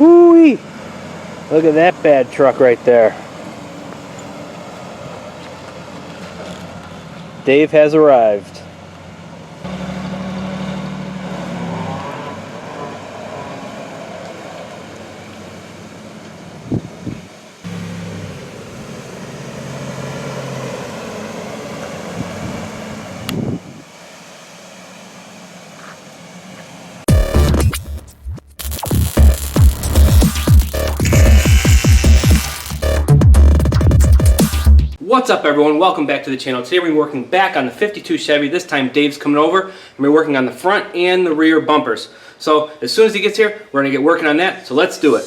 Whoo-wee! Look at that bad truck right there. Dave has arrived. What's up everyone, welcome back to the channel. Today we're working back on the 52 Chevy. This time Dave's coming over and we're working on the front and the rear bumpers. So as soon as he gets here, we're gonna get working on that, so let's do it.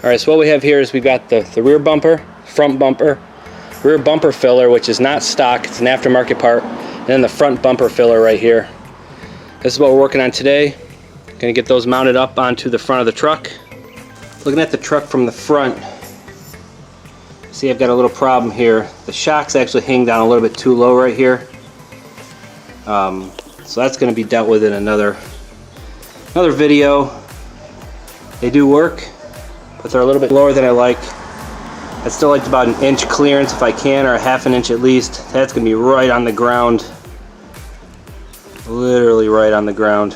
Alright, so what we have here is we've got the rear bumper, front bumper, rear bumper filler, which is not stock, it's an aftermarket part, and then the front bumper filler right here. This is what we're working on today. Gonna get those mounted up onto the front of the truck. Looking at the truck from the front, see I've got a little problem here. The shocks actually hang down a little bit too low right here. So that's gonna be dealt with in another video. They do work, but they're a little bit lower than I like. I'd still like about an inch clearance if I can, or a half an inch at least. That's gonna be right on the ground. Literally right on the ground.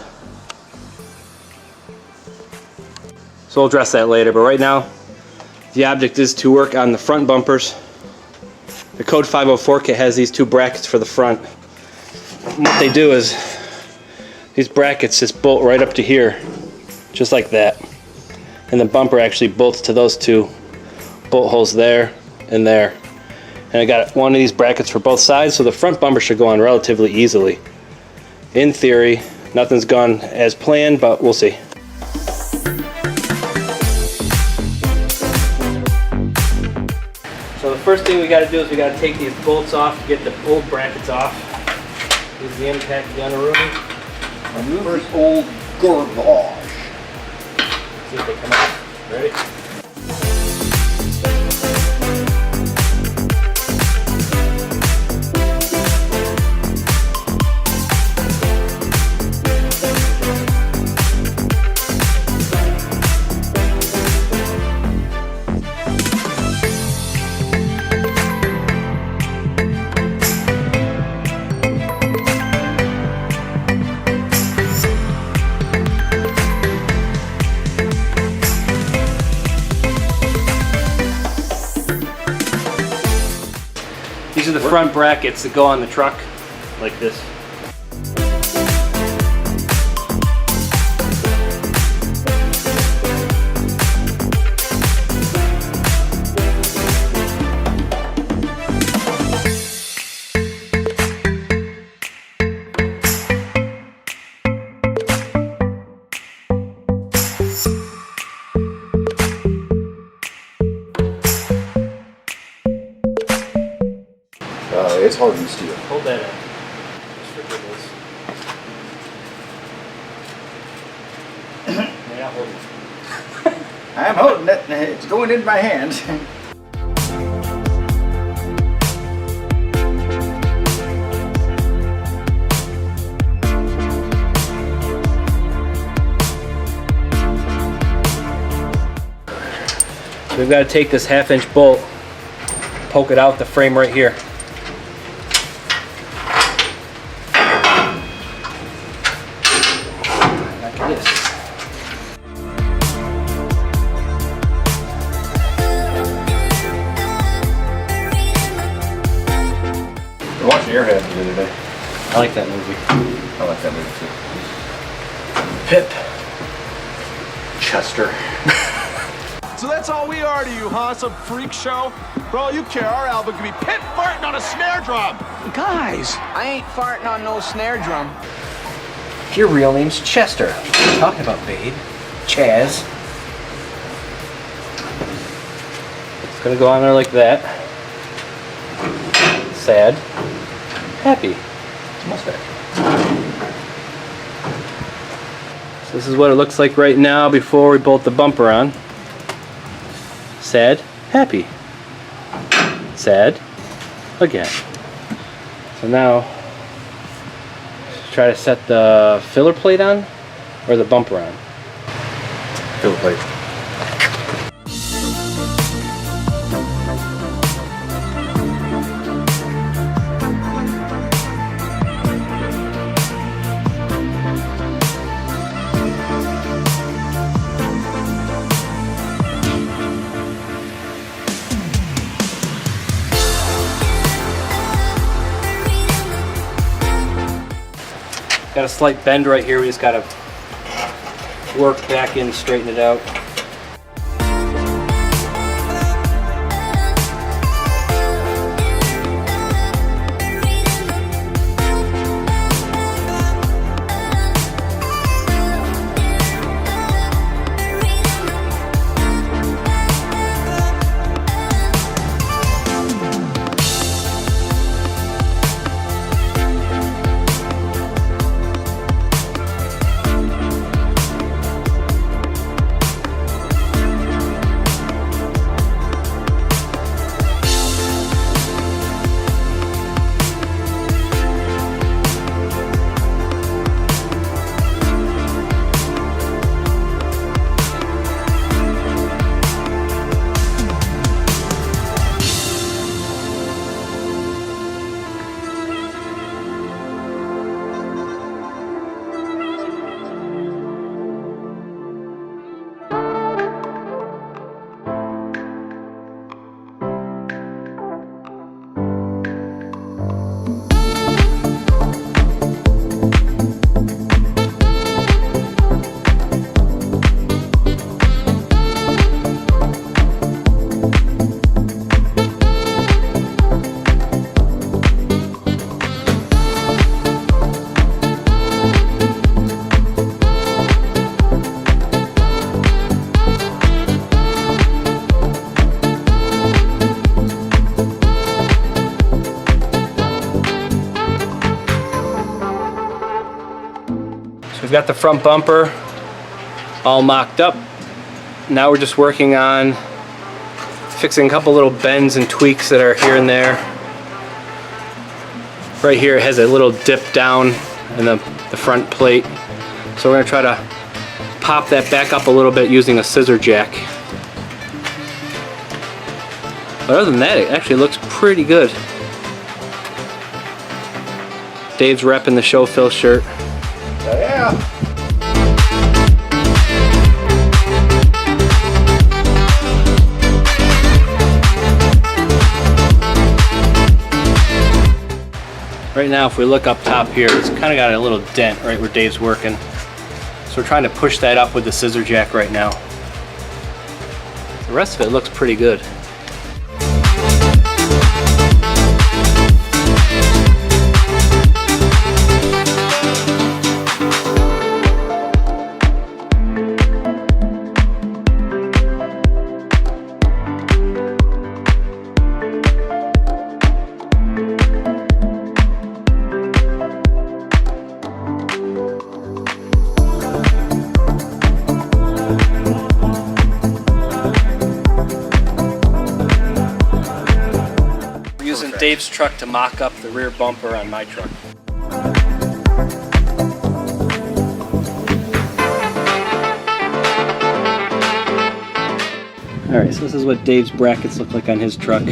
So we'll address that later, but right now the object is to work on the front bumpers. The Code 504 kit has these two brackets for the front. And what they do is these brackets just bolt right up to here, just like that. And the bumper actually bolts to those two bolt holes there and there. And I got one of these brackets for both sides, so the front bumper should go on relatively easily. In theory, nothing's gone as planned, but we'll see. So the first thing we got to do is we got to take these bolts off to get the old brackets off. Use the impact gun room. Remove the old garbage. See if they come off. Ready? These are the front brackets that go on the truck, like this. It's hard to steal. Hold that in. Just for goodness. You're not holding it. I'm holding it. It's going in my hands. So we've got to take this half-inch bolt, poke it out the frame right here. I watched Airhead the other day. I like that movie. I like that movie too. Pip. Chester. So that's all we are to you, huh? Some freak show? For all you care, our album could be Pip farting on a snare drum. Guys, I ain't farting on no snare drum. Your real name's Chester. What are you talking about, babe? Chaz. It's gonna go on there like that. Sad. Happy. It's a mustache. So this is what it looks like right now before we bolt the bumper on. Sad. Happy. Sad. Again. So So now, try to set the filler plate on, or the bumper on. Filler plate. Got a slight bend right here, we just gotta work back in, straighten it out. We've got the front bumper all mocked up. Now we're just working on fixing a couple little bends and tweaks that are here and there. Right here it has a little dip down in the front plate. So we're going to try to pop that back up a little bit using a scissor jack. But other than that, it actually looks pretty good. Dave's repping the Show Phil shirt. Yeah. Right now, if we look up top here, it's kind of got a little dent right where Dave's working. So we're trying to push that up with the scissor jack right now. The rest of it looks pretty good. Dave's truck to mock up the rear bumper on my truck. Alright, so this is what Dave's brackets look like on his truck.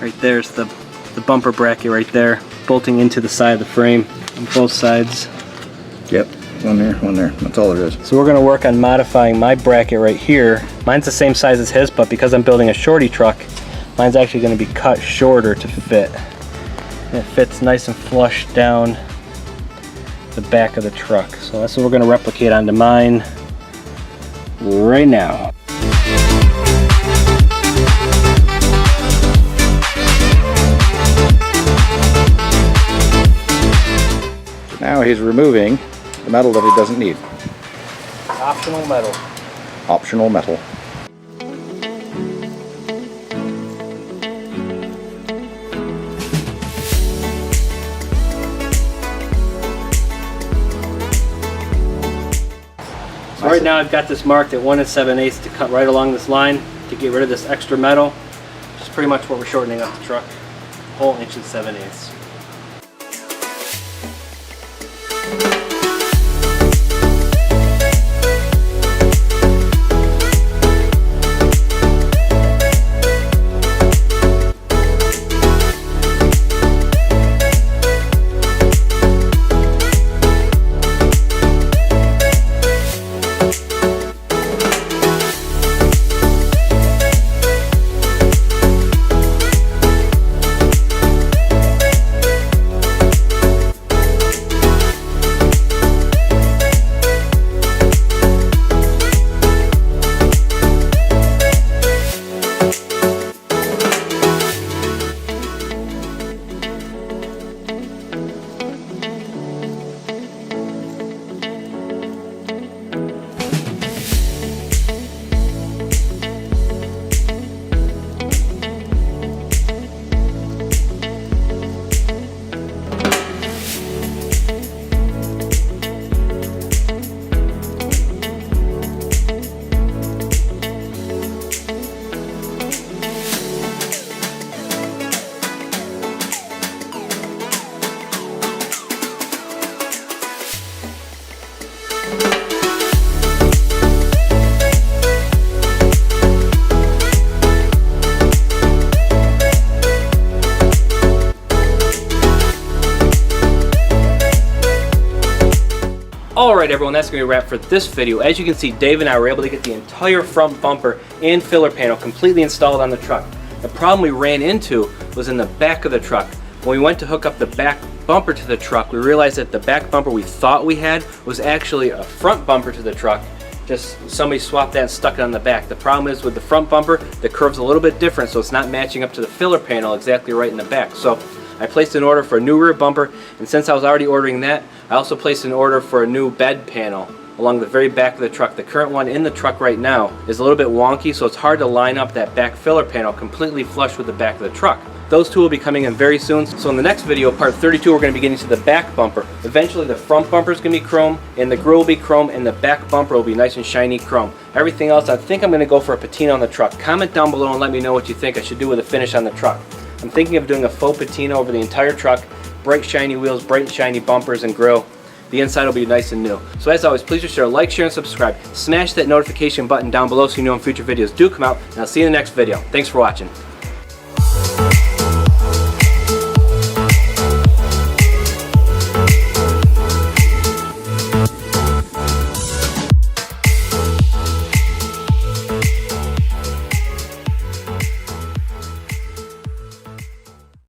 Right there's the bumper bracket right there, bolting into the side of the frame on both sides. Yep, one there, that's all there is. So we're going to work on modifying my bracket right here. Mine's the same size as his, but because I'm building a shorty truck, mine's actually going to be cut shorter to fit. And it fits nice and flush down the back of the truck. So that's what we're going to replicate onto mine right now. Now he's removing the metal that he doesn't need. Optional metal. Optional metal. So right now I've got this marked at 1 7/8 to cut right along this line to get rid of this extra metal, which is pretty much what we're shortening up the truck. whole inch and 7/8. Alright everyone, that's going to be a wrap for this video. As you can see, Dave and I were able to get the entire front bumper and filler panel completely installed on the truck. The problem we ran into was in the back of the truck. When we went to hook up the back bumper to the truck, we realized that the back bumper we thought we had was actually a front bumper to the truck. Just somebody swapped that and stuck it on the back. The problem is with the front bumper, the curve's a little bit different, so it's not matching up to the filler panel exactly right in the back. So I placed an order for a new rear bumper, and since I was already ordering that, I also placed an order for a new bed panel along the very back of the truck. The current one in the truck right now is a little bit wonky, so it's hard to line up that back filler panel completely flush with the back of the truck. Those two will be coming in very soon. So in the next video, part 32, we're going to be getting to the back bumper. Eventually the front bumper is going to be chrome, and the grill will be chrome, and the back bumper will be nice and shiny chrome. Everything else, I think I'm going to go for a patina on the truck. Comment down below and let me know what you think I should do with the finish on the truck. I'm thinking of doing a faux patina over the entire truck, bright shiny wheels, bright and shiny bumpers and grille. The inside will be nice and new. So as always, please be sure to like, share, and subscribe. Smash that notification button down below so you know when future videos do come out, and I'll see you in the next video. Thanks for watching.